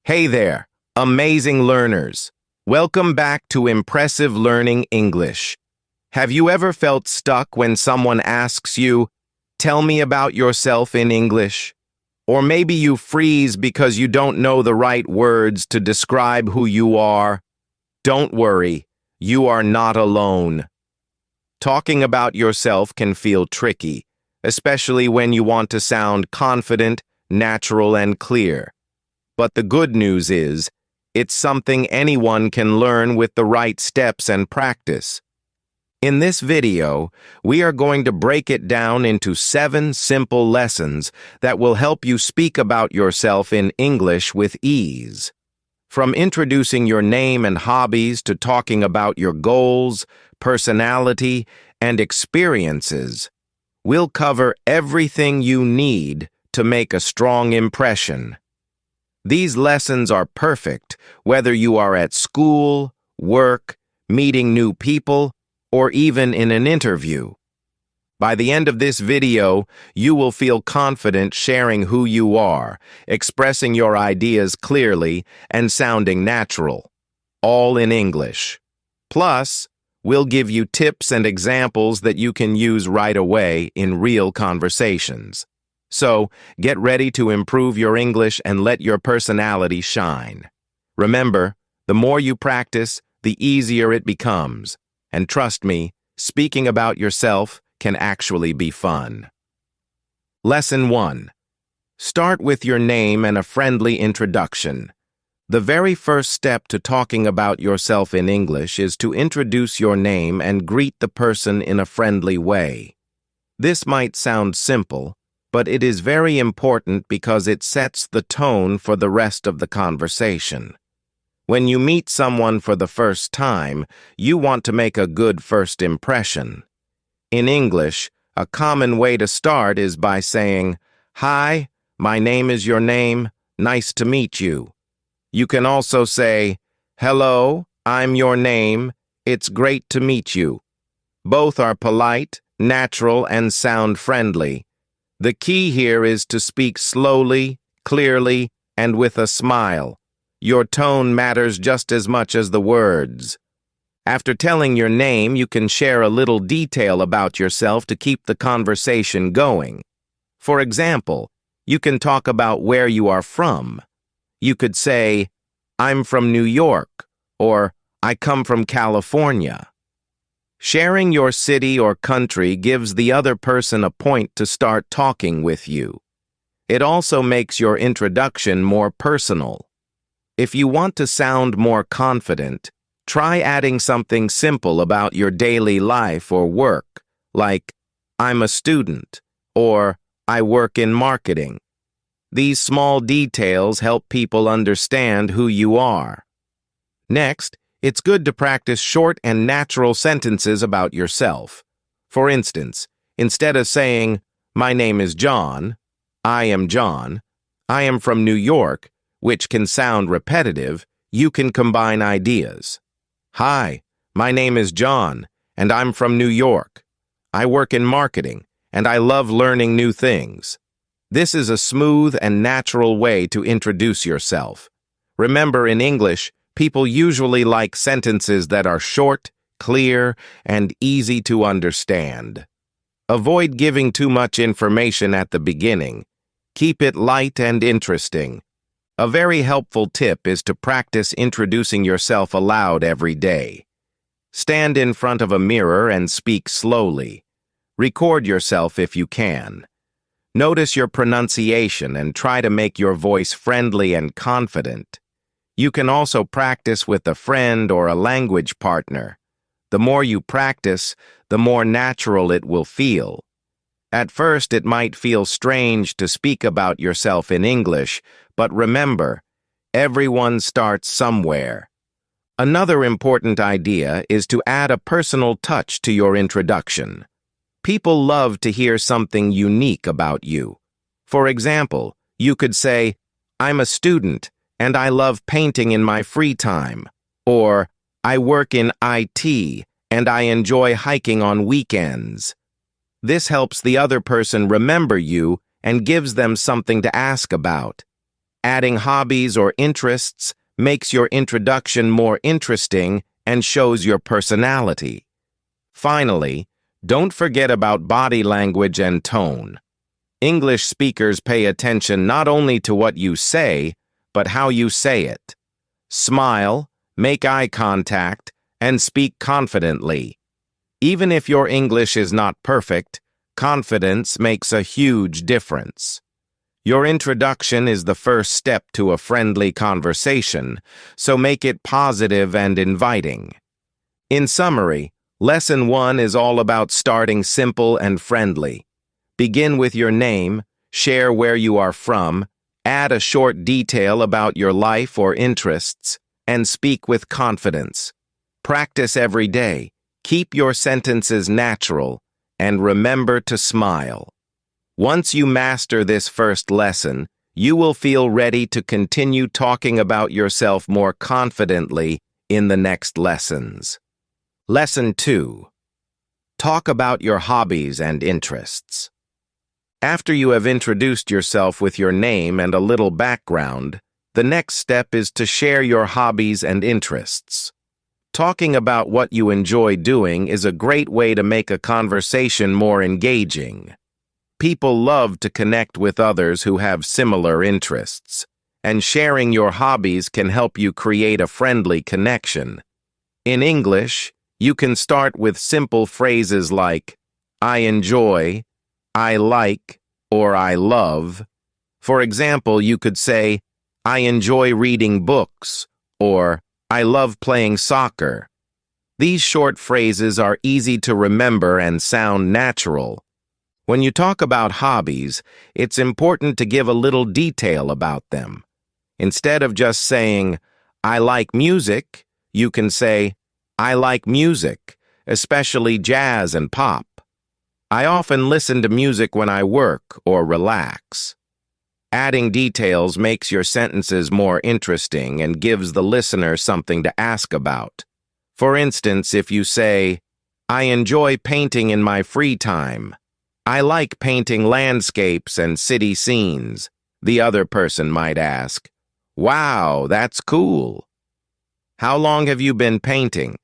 Hey there, amazing learners. Welcome back to Impressive Learning English. Have you ever felt stuck when someone asks you, "Tell me about yourself in English"? Or maybe you freeze because you don't know the right words to describe who you are? Don't worry, you are not alone. Talking about yourself can feel tricky, especially when you want to sound confident, natural, and clear. But the good news is, it's something anyone can learn with the right steps and practice. In this video, we are going to break it down into 7 simple lessons that will help you speak about yourself in English with ease. From introducing your name and hobbies to talking about your goals, personality, and experiences, we'll cover everything you need to make a strong impression. These lessons are perfect whether you are at school, work, meeting new people, or even in an interview. By the end of this video, you will feel confident sharing who you are, expressing your ideas clearly, and sounding natural, all in English. Plus, we'll give you tips and examples that you can use right away in real conversations. So, get ready to improve your English and let your personality shine. Remember, the more you practice, the easier it becomes. And trust me, speaking about yourself can actually be fun. Lesson 1. Start with your name and a friendly introduction. The very first step to talking about yourself in English is to introduce your name and greet the person in a friendly way. This might sound simple, but it is very important because it sets the tone for the rest of the conversation. When you meet someone for the first time, you want to make a good first impression. In English, a common way to start is by saying, "Hi, my name is your name, nice to meet you." You can also say, "Hello, I'm your name, it's great to meet you." Both are polite, natural, and sound friendly. The key here is to speak slowly, clearly, and with a smile. Your tone matters just as much as the words. After telling your name, you can share a little detail about yourself to keep the conversation going. For example, you can talk about where you are from. You could say, "I'm from New York," or "I come from California." Sharing your city or country gives the other person a point to start talking with you. It also makes your introduction more personal. If you want to sound more confident, try adding something simple about your daily life or work, like, "I'm a student," or "I work in marketing." These small details help people understand who you are. Next, it's good to practice short and natural sentences about yourself. For instance, instead of saying, "My name is John," "I am John," "I am from New York," which can sound repetitive, you can combine ideas. "Hi, my name is John, and I'm from New York. I work in marketing, and I love learning new things." This is a smooth and natural way to introduce yourself. Remember, in English, people usually like sentences that are short, clear, and easy to understand. Avoid giving too much information at the beginning. Keep it light and interesting. A very helpful tip is to practice introducing yourself aloud every day. Stand in front of a mirror and speak slowly. Record yourself if you can. Notice your pronunciation and try to make your voice friendly and confident. You can also practice with a friend or a language partner. The more you practice, the more natural it will feel. At first, it might feel strange to speak about yourself in English, but remember, everyone starts somewhere. Another important idea is to add a personal touch to your introduction. People love to hear something unique about you. For example, you could say, "I'm a student, and I love painting in my free time," or "I work in IT, and I enjoy hiking on weekends." This helps the other person remember you and gives them something to ask about. Adding hobbies or interests makes your introduction more interesting and shows your personality. Finally, don't forget about body language and tone. English speakers pay attention not only to what you say, but how you say it. Smile, make eye contact, and speak confidently. Even if your English is not perfect, confidence makes a huge difference. Your introduction is the first step to a friendly conversation, so make it positive and inviting. In summary, Lesson 1 is all about starting simple and friendly. Begin with your name, share where you are from, add a short detail about your life or interests, and speak with confidence. Practice every day, keep your sentences natural, and remember to smile. Once you master this first lesson, you will feel ready to continue talking about yourself more confidently in the next lessons. Lesson 2. Talk about your hobbies and interests. After you have introduced yourself with your name and a little background, the next step is to share your hobbies and interests. Talking about what you enjoy doing is a great way to make a conversation more engaging. People love to connect with others who have similar interests, and sharing your hobbies can help you create a friendly connection. In English, you can start with simple phrases like, I enjoy, I like, or I love. For example, you could say, I enjoy reading books, or I love playing soccer. These short phrases are easy to remember and sound natural. When you talk about hobbies, it's important to give a little detail about them. Instead of just saying, I like music, you can say, I like music, especially jazz and pop. I often listen to music when I work or relax. Adding details makes your sentences more interesting and gives the listener something to ask about. For instance, if you say, I enjoy painting in my free time. I like painting landscapes and city scenes. The other person might ask, wow, that's cool. How long have you been painting?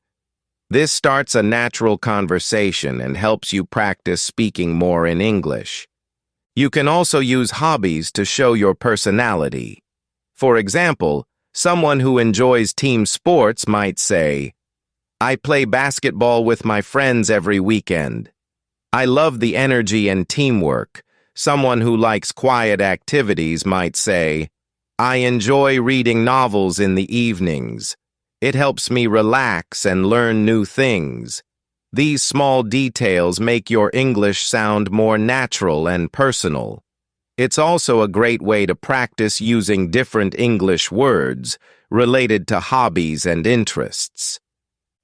This starts a natural conversation and helps you practice speaking more in English. You can also use hobbies to show your personality. For example, someone who enjoys team sports might say, I play basketball with my friends every weekend. I love the energy and teamwork. Someone who likes quiet activities might say, I enjoy reading novels in the evenings. It helps me relax and learn new things. These small details make your English sound more natural and personal. It's also a great way to practice using different English words related to hobbies and interests.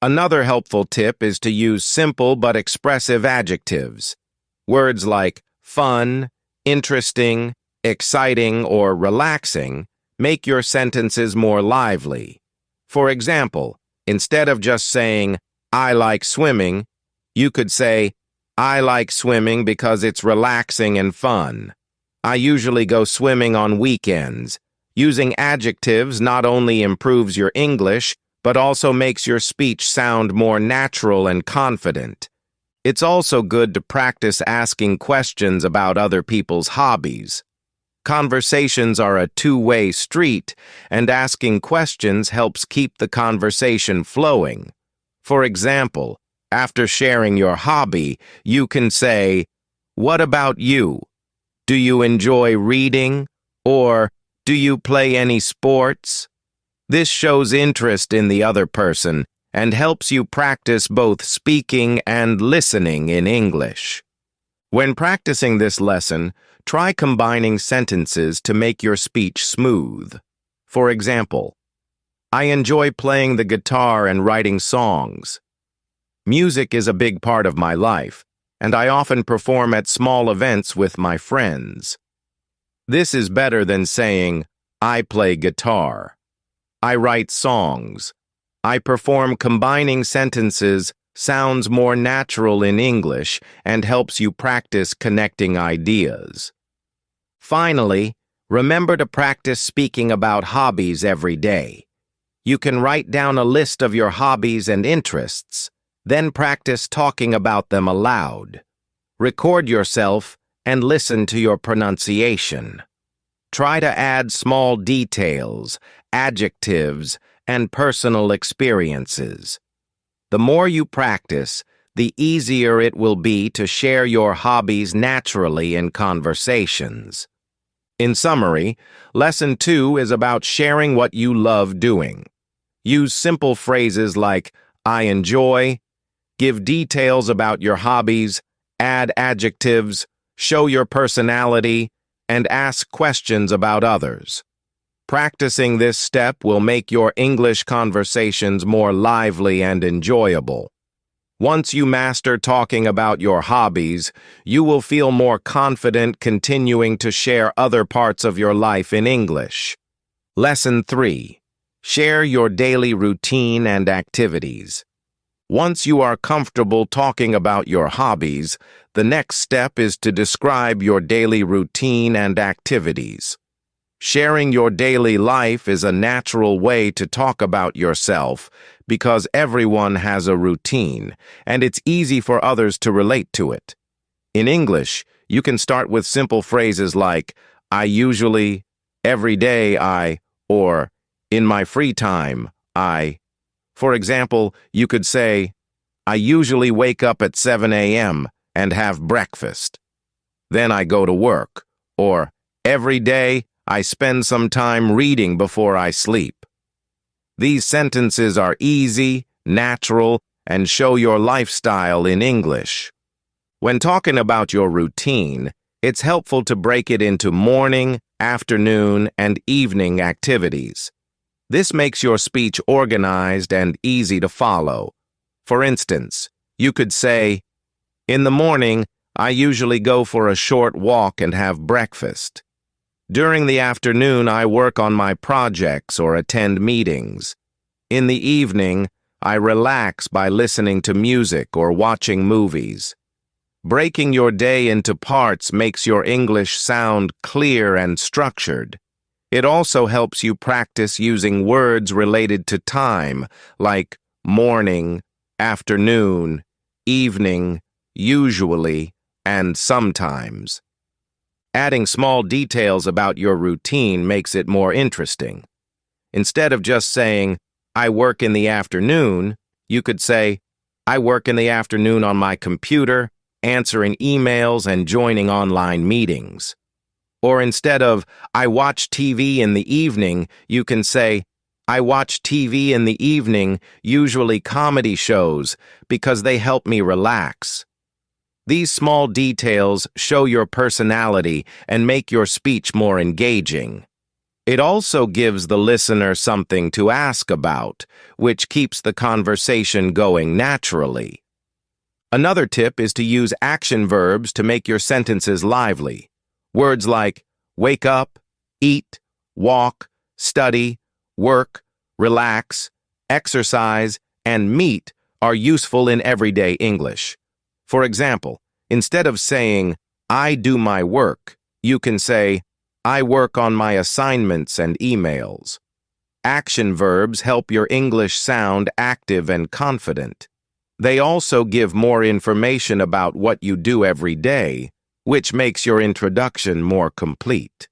Another helpful tip is to use simple but expressive adjectives. Words like fun, interesting, exciting, or relaxing make your sentences more lively. For example, instead of just saying, I like swimming, you could say, I like swimming because it's relaxing and fun. I usually go swimming on weekends. Using adjectives not only improves your English, but also makes your speech sound more natural and confident. It's also good to practice asking questions about other people's hobbies. Conversations are a two-way street, and asking questions helps keep the conversation flowing. For example, after sharing your hobby, you can say, what about you? Do you enjoy reading? Or, do you play any sports? This shows interest in the other person and helps you practice both speaking and listening in English. When practicing this lesson, try combining sentences to make your speech smooth. For example, I enjoy playing the guitar and writing songs. Music is a big part of my life, and I often perform at small events with my friends. This is better than saying, I play guitar. I write songs. I perform. Combining sentences sounds more natural in English and helps you practice connecting ideas. Finally, Remember to practice speaking about hobbies every day. You can write down a list of your hobbies and interests, then practice talking about them aloud. Record yourself and listen to your pronunciation. Try to add small details, adjectives, and personal experiences. The more you practice, the easier it will be to share your hobbies naturally in conversations. In summary, Lesson 2 is about sharing what you love doing. Use simple phrases like, I enjoy, give details about your hobbies, add adjectives, show your personality, and ask questions about others. Practicing this step will make your English conversations more lively and enjoyable. Once you master talking about your hobbies, you will feel more confident continuing to share other parts of your life in English. Lesson 3. Share your daily routine and activities. Once you are comfortable talking about your hobbies, the next step is to describe your daily routine and activities. Sharing your daily life is a natural way to talk about yourself because everyone has a routine, and it's easy for others to relate to it. In English, you can start with simple phrases like, I usually, every day I, or in my free time, I. For example, you could say, I usually wake up at 7 a.m. and have breakfast. Then I go to work, or every day I spend some time reading before I sleep. These sentences are easy, natural, and show your lifestyle in English. When talking about your routine, it's helpful to break it into morning, afternoon, and evening activities. This makes your speech organized and easy to follow. For instance, you could say, in the morning, I usually go for a short walk and have breakfast. During the afternoon, I work on my projects or attend meetings. In the evening, I relax by listening to music or watching movies. Breaking your day into parts makes your English sound clear and structured. It also helps you practice using words related to time, like morning, afternoon, evening, usually, and sometimes. Adding small details about your routine makes it more interesting. Instead of just saying, I work in the afternoon, you could say, I work in the afternoon on my computer, answering emails and joining online meetings. Or instead of, I watch TV in the evening, you can say, I watch TV in the evening, usually comedy shows, because they help me relax. These small details show your personality and make your speech more engaging. It also gives the listener something to ask about, which keeps the conversation going naturally. Another tip is to use action verbs to make your sentences lively. Words like wake up, eat, walk, study, work, relax, exercise, and meet are useful in everyday English. For example, instead of saying, I do my work, you can say, I work on my assignments and emails. Action verbs help your English sound active and confident. They also give more information about what you do every day, which makes your introduction more complete.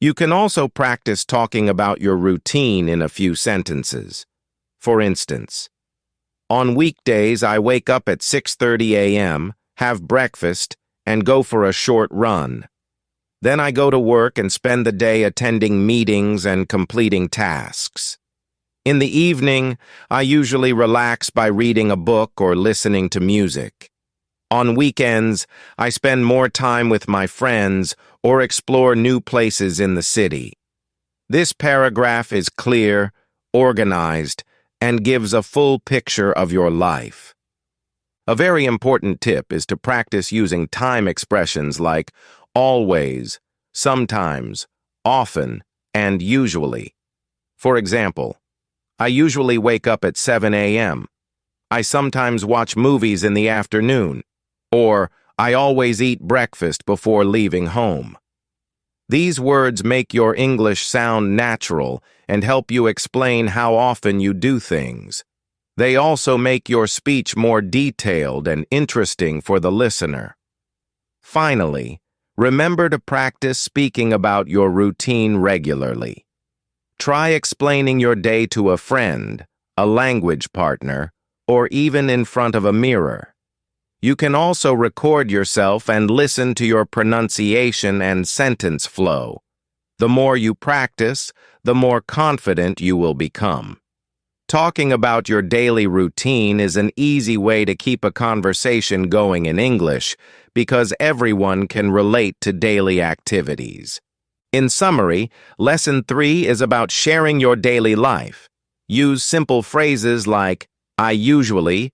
You can also practice talking about your routine in a few sentences. For instance, on weekdays, I wake up at 6:30 a.m., have breakfast, and go for a short run. Then I go to work and spend the day attending meetings and completing tasks. In the evening, I usually relax by reading a book or listening to music. On weekends, I spend more time with my friends or explore new places in the city. This paragraph is clear, organized, and gives a full picture of your life. A very important tip is to practice using time expressions like always, sometimes, often, and usually. For example, I usually wake up at 7 a.m. I sometimes watch movies in the afternoon. Or, I always eat breakfast before leaving home. These words make your English sound natural and help you explain how often you do things. They also make your speech more detailed and interesting for the listener. Finally, remember to practice speaking about your routine regularly. Try explaining your day to a friend, a language partner, or even in front of a mirror. You can also record yourself and listen to your pronunciation and sentence flow. The more you practice, the more confident you will become. Talking about your daily routine is an easy way to keep a conversation going in English because everyone can relate to daily activities. In summary, Lesson 3 is about sharing your daily life. Use simple phrases like, I usually,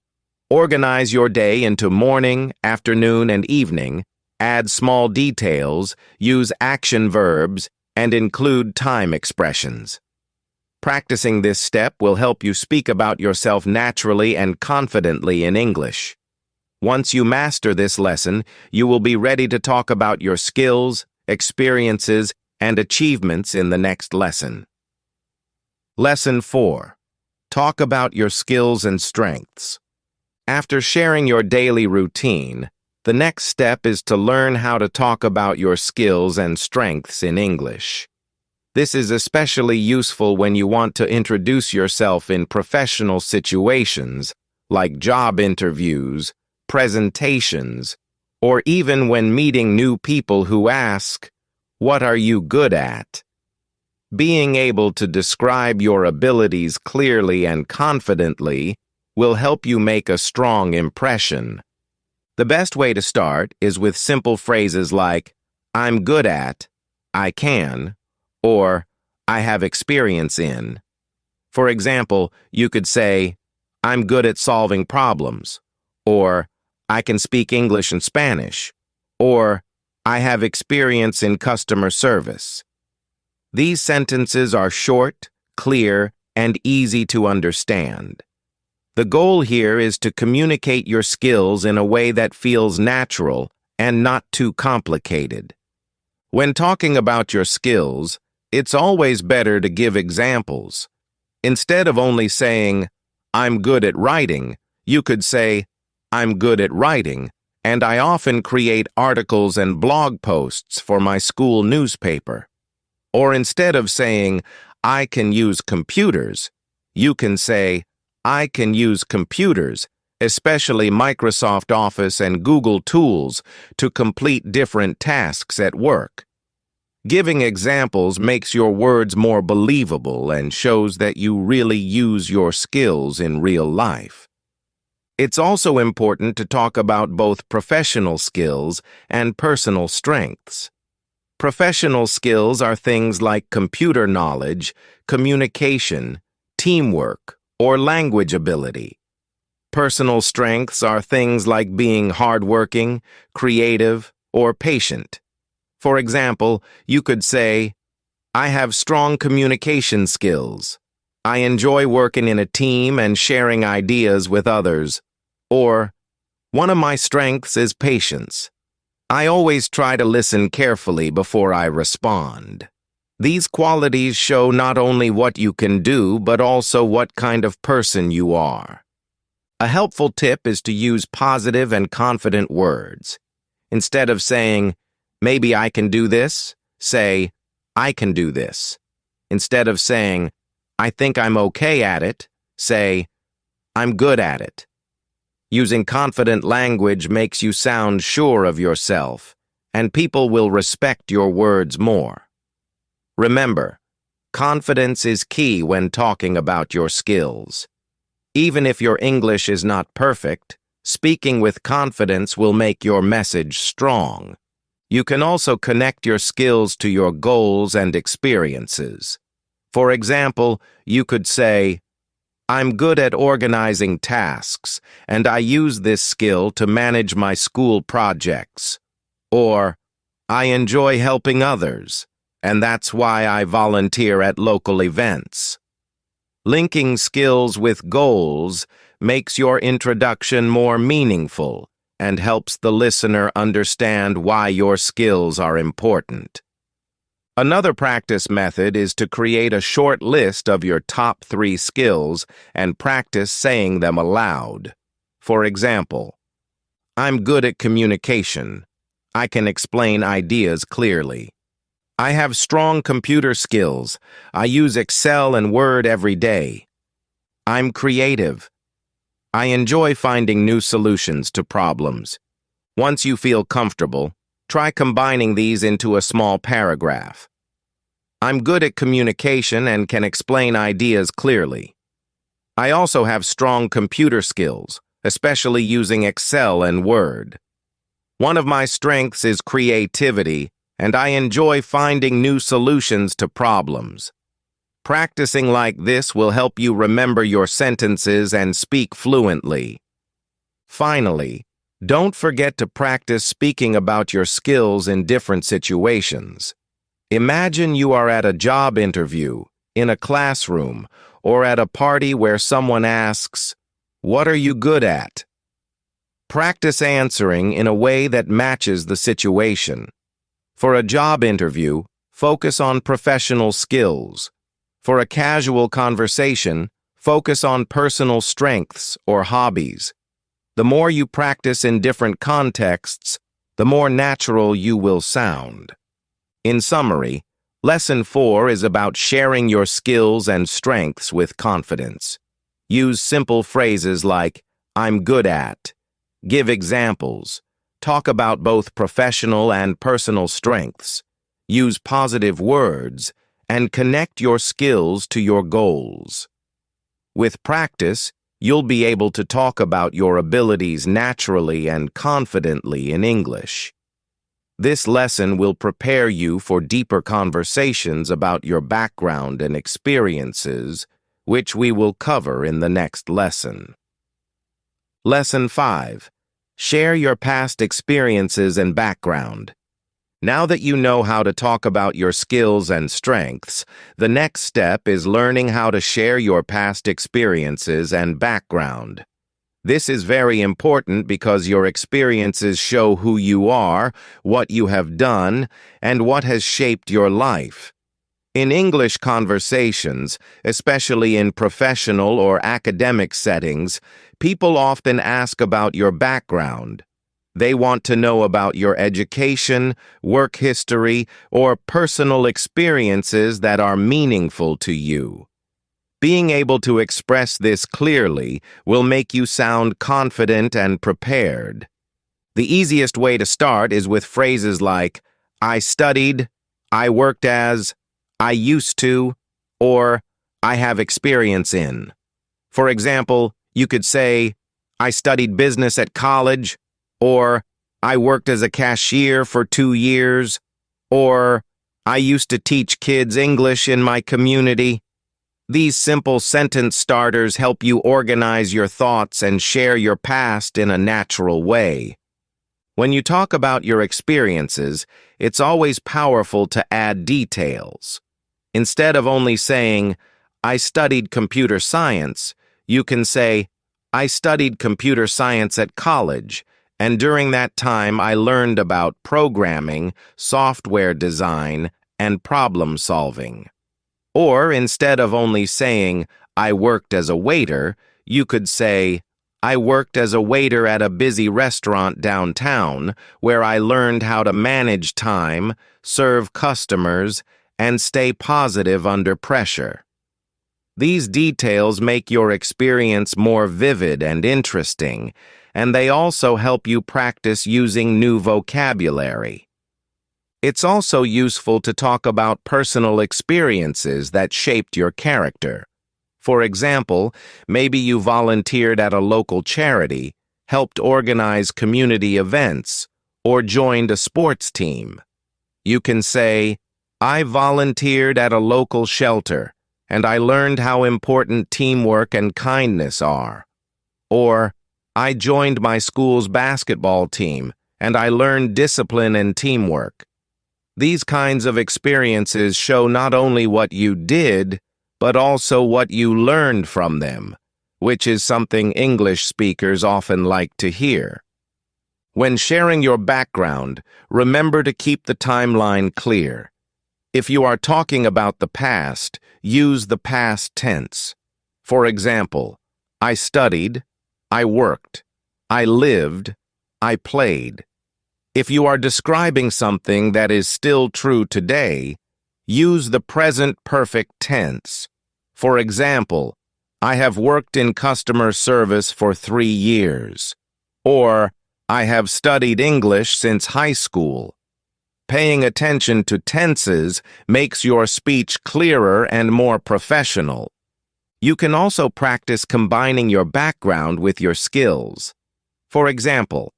organize your day into morning, afternoon, and evening, add small details, use action verbs, and include time expressions. Practicing this step will help you speak about yourself naturally and confidently in English. Once you master this lesson, you will be ready to talk about your skills, experiences, and achievements in the next lesson. Lesson 4. Talk about your skills and strengths. After sharing your daily routine, the next step is to learn how to talk about your skills and strengths in English. This is especially useful when you want to introduce yourself in professional situations, like job interviews, presentations, or even when meeting new people who ask, "What are you good at?" Being able to describe your abilities clearly and confidently will help you make a strong impression. The best way to start is with simple phrases like, I'm good at, I can, or I have experience in. For example, you could say, I'm good at solving problems, or I can speak English and Spanish, or I have experience in customer service. These sentences are short, clear, and easy to understand. The goal here is to communicate your skills in a way that feels natural and not too complicated. When talking about your skills, it's always better to give examples. Instead of only saying, I'm good at writing, you could say, I'm good at writing, and I often create articles and blog posts for my school newspaper. Or instead of saying, I can use computers, you can say, I can use computers, especially Microsoft Office and Google tools, to complete different tasks at work. Giving examples makes your words more believable and shows that you really use your skills in real life. It's also important to talk about both professional skills and personal strengths. Professional skills are things like computer knowledge, communication, teamwork, or language ability. Personal strengths are things like being hardworking, creative, or patient. For example, you could say, I have strong communication skills. I enjoy working in a team and sharing ideas with others. Or, one of my strengths is patience. I always try to listen carefully before I respond. These qualities show not only what you can do, but also what kind of person you are. A helpful tip is to use positive and confident words. Instead of saying, maybe I can do this, say, I can do this. Instead of saying, I think I'm okay at it, say, I'm good at it. Using confident language makes you sound sure of yourself, and people will respect your words more. Remember, confidence is key when talking about your skills. Even if your English is not perfect, speaking with confidence will make your message strong. You can also connect your skills to your goals and experiences. For example, you could say, I'm good at organizing tasks, and I use this skill to manage my school projects. Or, I enjoy helping others, and that's why I volunteer at local events. Linking skills with goals makes your introduction more meaningful and helps the listener understand why your skills are important. Another practice method is to create a short list of your top 3 skills and practice saying them aloud. For example, I'm good at communication. I can explain ideas clearly. I have strong computer skills. I use Excel and Word every day. I'm creative. I enjoy finding new solutions to problems. Once you feel comfortable, try combining these into a small paragraph. I'm good at communication and can explain ideas clearly. I also have strong computer skills, especially using Excel and Word. One of my strengths is creativity, and I enjoy finding new solutions to problems. Practicing like this will help you remember your sentences and speak fluently. Finally, don't forget to practice speaking about your skills in different situations. Imagine you are at a job interview, in a classroom, or at a party where someone asks, "What are you good at?" Practice answering in a way that matches the situation. For a job interview, focus on professional skills. For a casual conversation, focus on personal strengths or hobbies. The more you practice in different contexts, the more natural you will sound. In summary, Lesson 4 is about sharing your skills and strengths with confidence. Use simple phrases like, "I'm good at." Give examples. Talk about both professional and personal strengths. Use positive words and connect your skills to your goals. With practice, you'll be able to talk about your abilities naturally and confidently in English. This lesson will prepare you for deeper conversations about your background and experiences, which we will cover in the next lesson. Lesson 5. Share your past experiences and background. Now that you know how to talk about your skills and strengths, the next step is learning how to share your past experiences and background. This is very important because your experiences show who you are, what you have done, and what has shaped your life. In English conversations, especially in professional or academic settings, people often ask about your background. They want to know about your education, work history, or personal experiences that are meaningful to you. Being able to express this clearly will make you sound confident and prepared. The easiest way to start is with phrases like, "I studied," "I worked as," "I used to," or "I have experience in." For example, you could say, "I studied business at college," or "I worked as a cashier for 2 years," or "I used to teach kids English in my community." These simple sentence starters help you organize your thoughts and share your past in a natural way. When you talk about your experiences, it's always powerful to add details. Instead of only saying, "I studied computer science," you can say, "I studied computer science at college, and during that time I learned about programming, software design, and problem solving." Or instead of only saying, "I worked as a waiter," you could say, "I worked as a waiter at a busy restaurant downtown where I learned how to manage time, serve customers, and stay positive under pressure." These details make your experience more vivid and interesting, and they also help you practice using new vocabulary. It's also useful to talk about personal experiences that shaped your character. For example, maybe you volunteered at a local charity, helped organize community events, or joined a sports team. You can say, "I volunteered at a local shelter, and I learned how important teamwork and kindness are." Or, "I joined my school's basketball team, and I learned discipline and teamwork." These kinds of experiences show not only what you did, but also what you learned from them, which is something English speakers often like to hear. When sharing your background, remember to keep the timeline clear. If you are talking about the past, use the past tense. For example, I studied, I worked, I lived, I played. If you are describing something that is still true today, use the present perfect tense. For example, I have worked in customer service for 3 years. Or, I have studied English since high school. Paying attention to tenses makes your speech clearer and more professional. You can also practice combining your background with your skills. For example,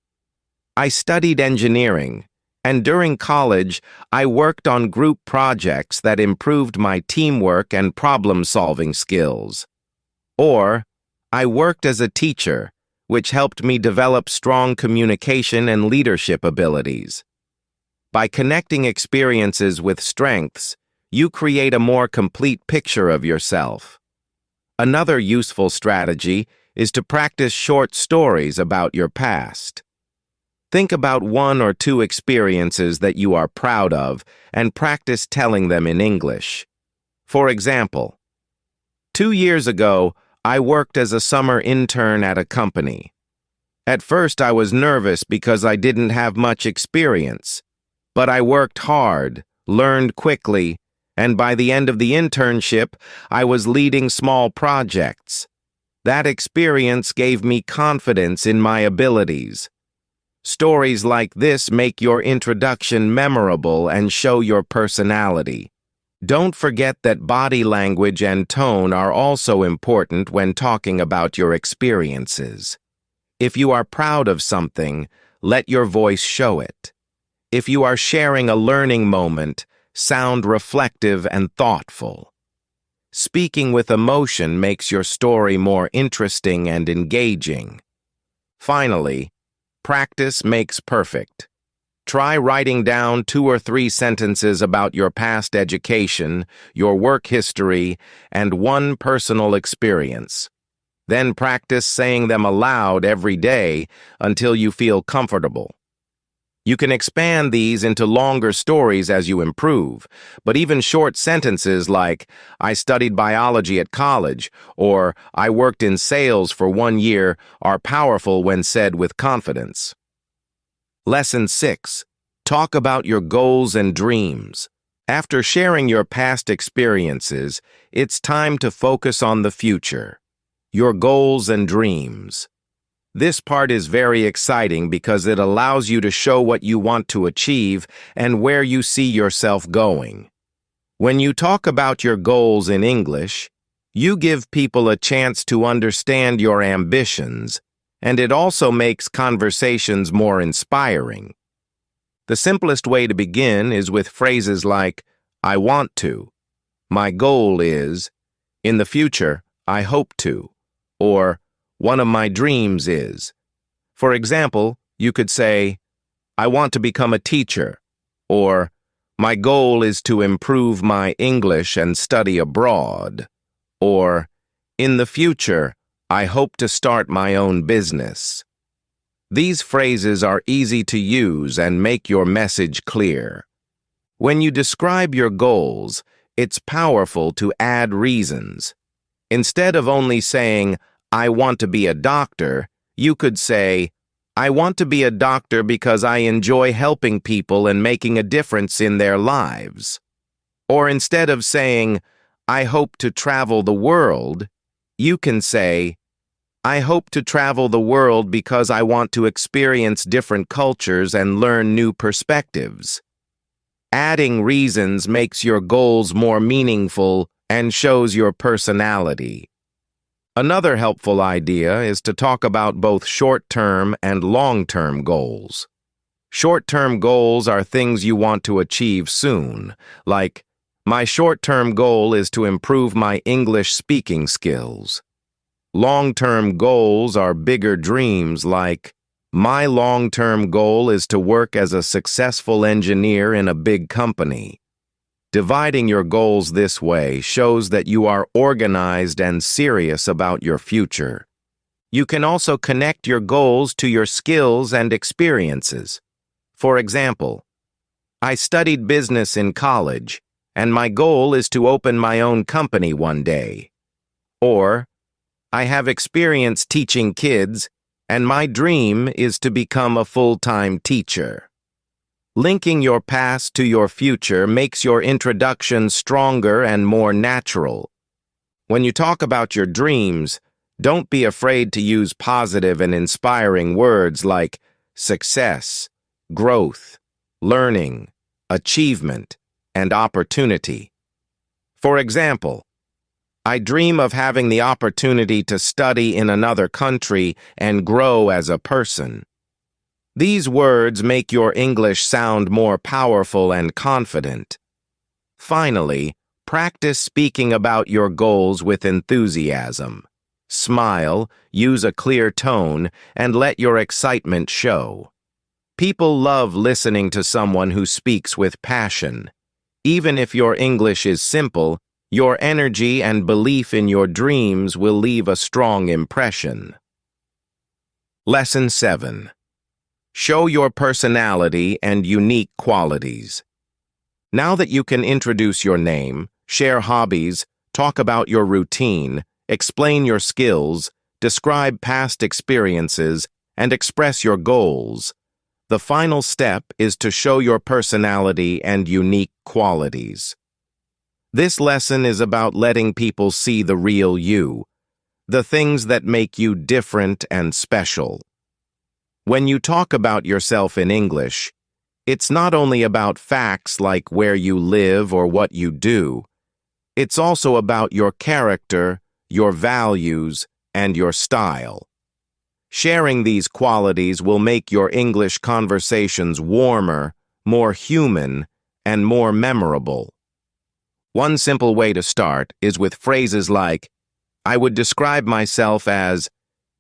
I studied engineering, and during college, I worked on group projects that improved my teamwork and problem-solving skills. Or, I worked as a teacher, which helped me develop strong communication and leadership abilities. By connecting experiences with strengths, you create a more complete picture of yourself. Another useful strategy is to practice short stories about your past. Think about 1 or 2 experiences that you are proud of and practice telling them in English. For example, 2 years ago, I worked as a summer intern at a company. At first, I was nervous because I didn't have much experience, but I worked hard, learned quickly, and by the end of the internship, I was leading small projects. That experience gave me confidence in my abilities. Stories like this make your introduction memorable and show your personality. Don't forget that body language and tone are also important when talking about your experiences. If you are proud of something, let your voice show it. If you are sharing a learning moment, sound reflective and thoughtful. Speaking with emotion makes your story more interesting and engaging. Finally, practice makes perfect. Try writing down 2 or 3 sentences about your past education, your work history, and 1 personal experience. Then practice saying them aloud every day until you feel comfortable. You can expand these into longer stories as you improve, but even short sentences like, I studied biology at college, or I worked in sales for 1 year are powerful when said with confidence. Lesson 6. Talk about your goals and dreams. After sharing your past experiences, it's time to focus on the future. Your goals and dreams. This part is very exciting because it allows you to show what you want to achieve and where you see yourself going. When you talk about your goals in English, you give people a chance to understand your ambitions, and it also makes conversations more inspiring. The simplest way to begin is with phrases like, I want to, my goal is, in the future, I hope to, or one of my dreams is. For example, you could say, I want to become a teacher, or my goal is to improve my English and study abroad, or in the future, I hope to start my own business. These phrases are easy to use and make your message clear. When you describe your goals, it's powerful to add reasons. Instead of only saying, I want to be a doctor, you could say, I want to be a doctor because I enjoy helping people and making a difference in their lives. Or instead of saying, I hope to travel the world, you can say, I hope to travel the world because I want to experience different cultures and learn new perspectives. Adding reasons makes your goals more meaningful and shows your personality. Another helpful idea is to talk about both short-term and long-term goals. Short-term goals are things you want to achieve soon, like, my short-term goal is to improve my English speaking skills. Long-term goals are bigger dreams like, my long-term goal is to work as a successful engineer in a big company. Dividing your goals this way shows that you are organized and serious about your future. You can also connect your goals to your skills and experiences. For example, I studied business in college, and my goal is to open my own company one day. Or, I have experience teaching kids, and my dream is to become a full-time teacher. Linking your past to your future makes your introduction stronger and more natural. When you talk about your dreams, don't be afraid to use positive and inspiring words like success, growth, learning, achievement, and opportunity. For example, I dream of having the opportunity to study in another country and grow as a person. These words make your English sound more powerful and confident. Finally, practice speaking about your goals with enthusiasm. Smile, use a clear tone, and let your excitement show. People love listening to someone who speaks with passion. Even if your English is simple, your energy and belief in your dreams will leave a strong impression. Lesson 7. Show your personality and unique qualities. Now that you can introduce your name, share hobbies, talk about your routine, explain your skills, describe past experiences, and express your goals, the final step is to show your personality and unique qualities. This lesson is about letting people see the real you, the things that make you different and special. When you talk about yourself in English, it's not only about facts like where you live or what you do. It's also about your character, your values, and your style. Sharing these qualities will make your English conversations warmer, more human, and more memorable. One simple way to start is with phrases like, I would describe myself as,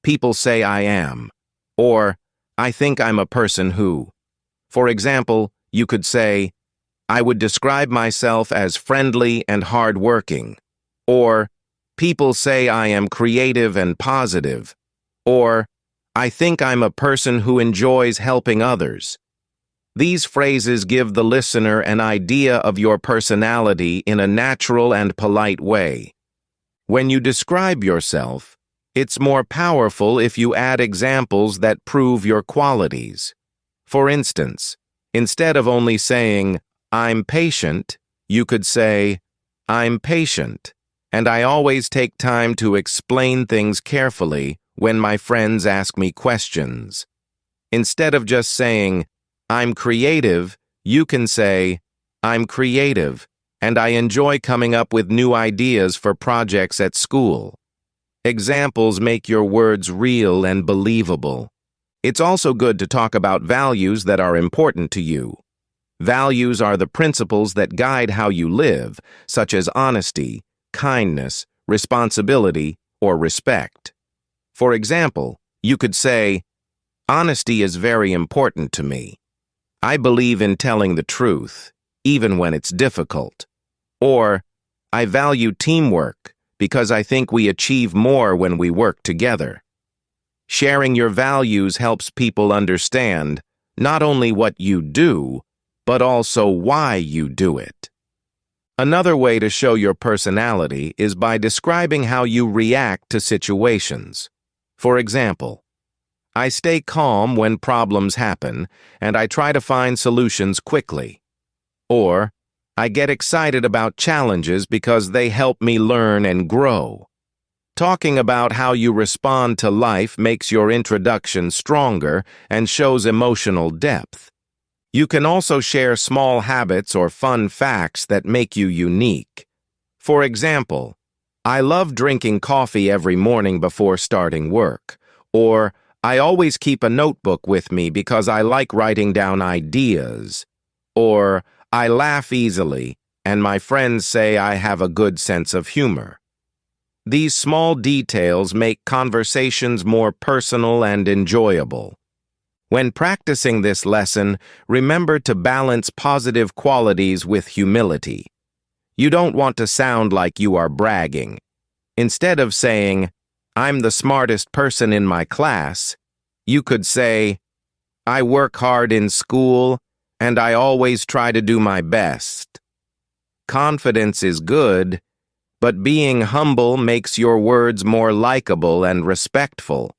people say I am, or I think I'm a person who. For example, you could say, I would describe myself as friendly and hardworking, or people say I am creative and positive, or I think I'm a person who enjoys helping others. These phrases give the listener an idea of your personality in a natural and polite way. When you describe yourself, it's more powerful if you add examples that prove your qualities. For instance, instead of only saying, I'm patient, you could say, I'm patient, and I always take time to explain things carefully when my friends ask me questions. Instead of just saying, I'm creative, you can say, I'm creative, and I enjoy coming up with new ideas for projects at school. Examples make your words real and believable. It's also good to talk about values that are important to you. Values are the principles that guide how you live, such as honesty, kindness, responsibility, or respect. For example, you could say, honesty is very important to me. I believe in telling the truth, even when it's difficult. Or, I value teamwork because I think we achieve more when we work together. Sharing your values helps people understand not only what you do, but also why you do it. Another way to show your personality is by describing how you react to situations. For example, I stay calm when problems happen, and I try to find solutions quickly. Or, I get excited about challenges because they help me learn and grow. Talking about how you respond to life makes your introduction stronger and shows emotional depth. You can also share small habits or fun facts that make you unique. For example, I love drinking coffee every morning before starting work. Or, I always keep a notebook with me because I like writing down ideas. Or, I laugh easily, and my friends say I have a good sense of humor. These small details make conversations more personal and enjoyable. When practicing this lesson, remember to balance positive qualities with humility. You don't want to sound like you are bragging. Instead of saying, I'm the smartest person in my class, you could say, I work hard in school, and I always try to do my best. Confidence is good, but being humble makes your words more likable and respectful.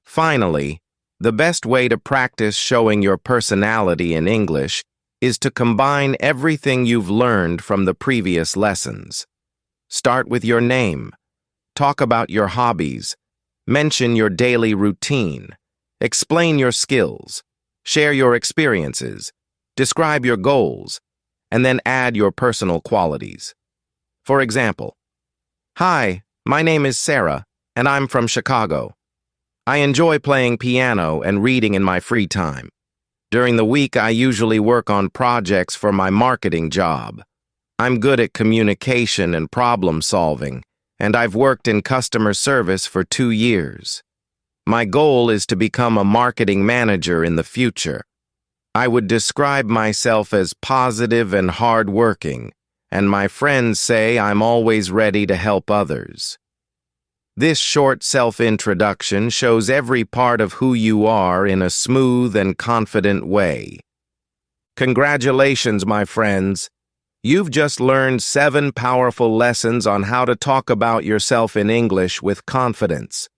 Finally, the best way to practice showing your personality in English is to combine everything you've learned from the previous lessons. Start with your name. Talk about your hobbies. Mention your daily routine. Explain your skills. Share your experiences. Describe your goals. And then add your personal qualities. For example, "Hi, my name is Sarah, and I'm from Chicago. I enjoy playing piano and reading in my free time. During the week, I usually work on projects for my marketing job. I'm good at communication and problem solving, and I've worked in customer service for 2 years. My goal is to become a marketing manager in the future. I would describe myself as positive and hardworking, and my friends say I'm always ready to help others." This short self-introduction shows every part of who you are in a smooth and confident way. Congratulations, my friends. You've just learned 7 powerful lessons on how to talk about yourself in English with confidence.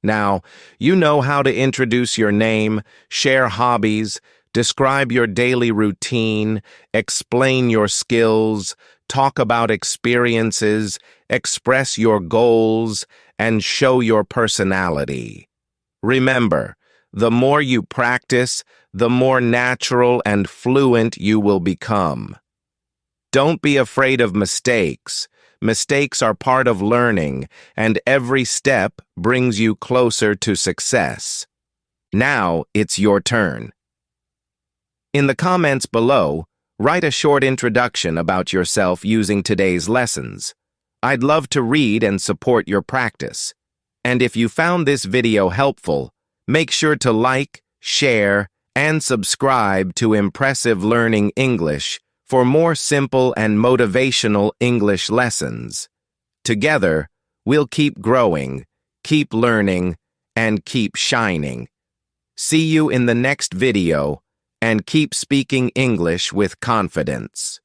Now, you know how to introduce your name, share hobbies, describe your daily routine, explain your skills, talk about experiences, express your goals, and show your personality. Remember, the more you practice, the more natural and fluent you will become. Don't be afraid of mistakes. Mistakes are part of learning, and every step brings you closer to success. Now it's your turn. In the comments below, write a short introduction about yourself using today's lessons. I'd love to read and support your practice. And if you found this video helpful, make sure to like, share, and subscribe to Impressive Learning English for more simple and motivational English lessons. Together, we'll keep growing, keep learning, and keep shining. See you in the next video, and keep speaking English with confidence.